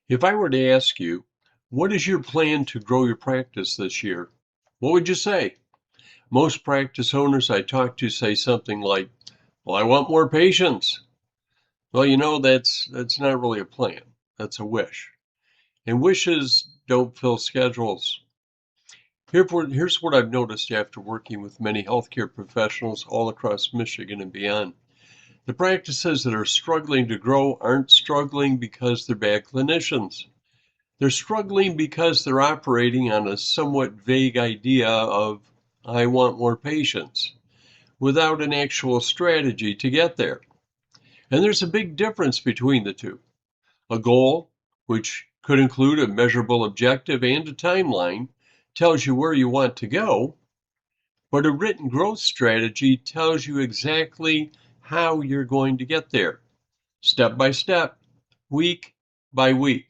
If I were to ask you, what is your plan to grow your practice this year? What would you say? Most practice owners I talk to say something like, well, I want more patients. Well, that's not really a plan. That's a wish. And wishes don't fill schedules. Here's what I've noticed after working with many healthcare professionals all across Michigan and beyond. The practices that are struggling to grow aren't struggling because they're bad clinicians. They're struggling because they're operating on a somewhat vague idea of, I want more patients, without an actual strategy to get there. And there's a big difference between the two. A goal, which could include a measurable objective and a timeline, tells you where you want to go, but a written growth strategy tells you exactly how you're going to get there, step by step, week by week.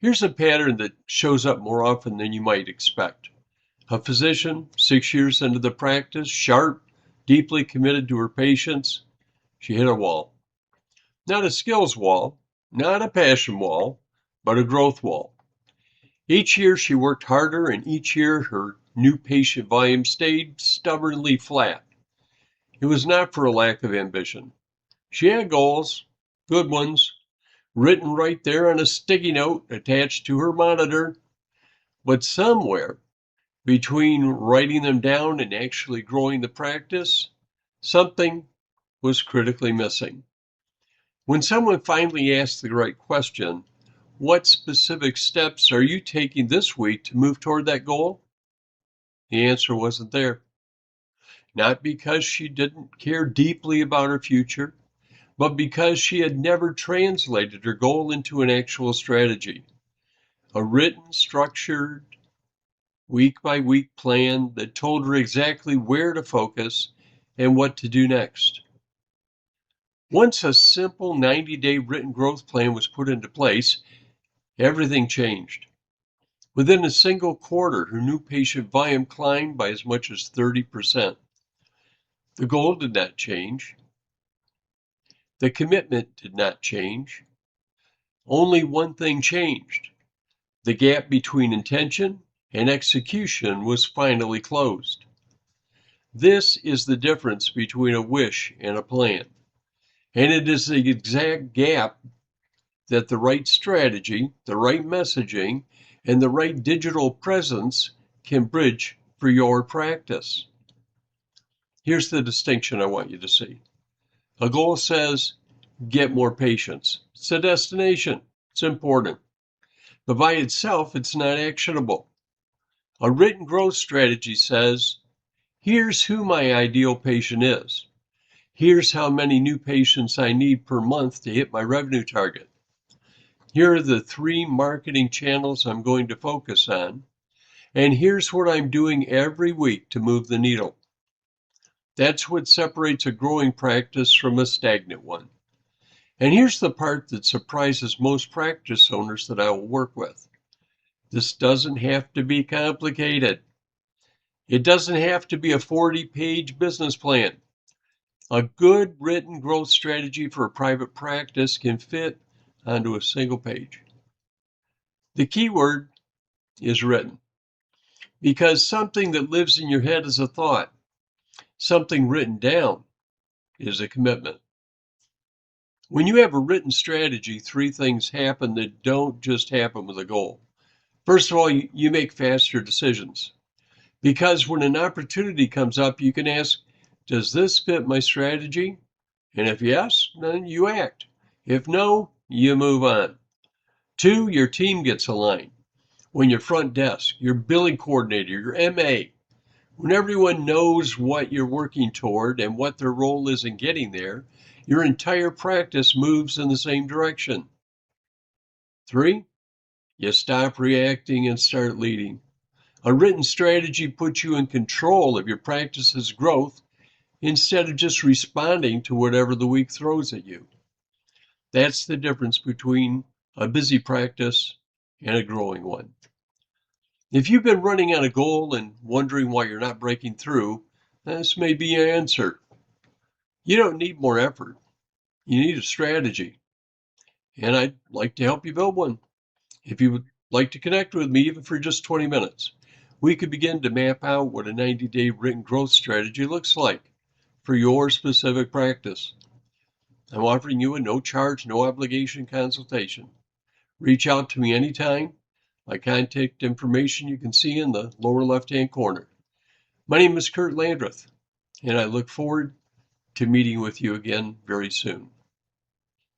Here's a pattern that shows up more often than you might expect. A physician, 6 years into the practice, sharp, deeply committed to her patients, she hit a wall. Not a skills wall, not a passion wall, but a growth wall. Each year she worked harder, and each year her new patient volume stayed stubbornly flat. It was not for a lack of ambition. She had goals, good ones, written right there on a sticky note attached to her monitor, but somewhere between writing them down and actually growing the practice, something was critically missing. When someone finally asked the right question, what specific steps are you taking this week to move toward that goal? The answer wasn't there. Not because she didn't care deeply about her future, but because she had never translated her goal into an actual strategy. A written, structured, week by week plan that told her exactly where to focus and what to do next. Once a simple 90-day written growth plan was put into place, everything changed. Within a single quarter, her new patient volume climbed by as much as 30%. The goal did not change. The commitment did not change. Only one thing changed. The gap between intention and execution was finally closed. This is the difference between a wish and a plan. And it is the exact gap that the right strategy, the right messaging, and the right digital presence can bridge for your practice. Here's the distinction I want you to see. A goal says, get more patients. It's a destination. It's important. But by itself, it's not actionable. A written growth strategy says, here's who my ideal patient is. Here's how many new patients I need per month to hit my revenue target. Here are the 3 marketing channels I'm going to focus on. And here's what I'm doing every week to move the needle. That's what separates a growing practice from a stagnant one. And here's the part that surprises most practice owners that I will work with. This doesn't have to be complicated. It doesn't have to be a 40-page business plan. A good written growth strategy for a private practice can fit onto a single page. The key word is written, because something that lives in your head is a thought. Something written down is a commitment. When you have a written strategy, 3 things happen that don't just happen with a goal. First of all, you make faster decisions. Because when an opportunity comes up, you can ask, does this fit my strategy? And if yes, then you act. If no, you move on. 2, your team gets aligned. When your front desk, your billing coordinator, your MA, when everyone knows what you're working toward and what their role is in getting there, your entire practice moves in the same direction. 3, you stop reacting and start leading. A written strategy puts you in control of your practice's growth instead of just responding to whatever the week throws at you. That's the difference between a busy practice and a growing one. If you've been running on a goal and wondering why you're not breaking through, this may be your answer. You don't need more effort. You need a strategy. and I'd like to help you build one. If you would like to connect with me, even for just 20 minutes, we could begin to map out what a 90-day written growth strategy looks like for your specific practice. I'm offering you a no charge, no obligation consultation. Reach out to me anytime. My contact information you can see in the lower left-hand corner. My name is Kurt Landreth, and I look forward to meeting with you again very soon.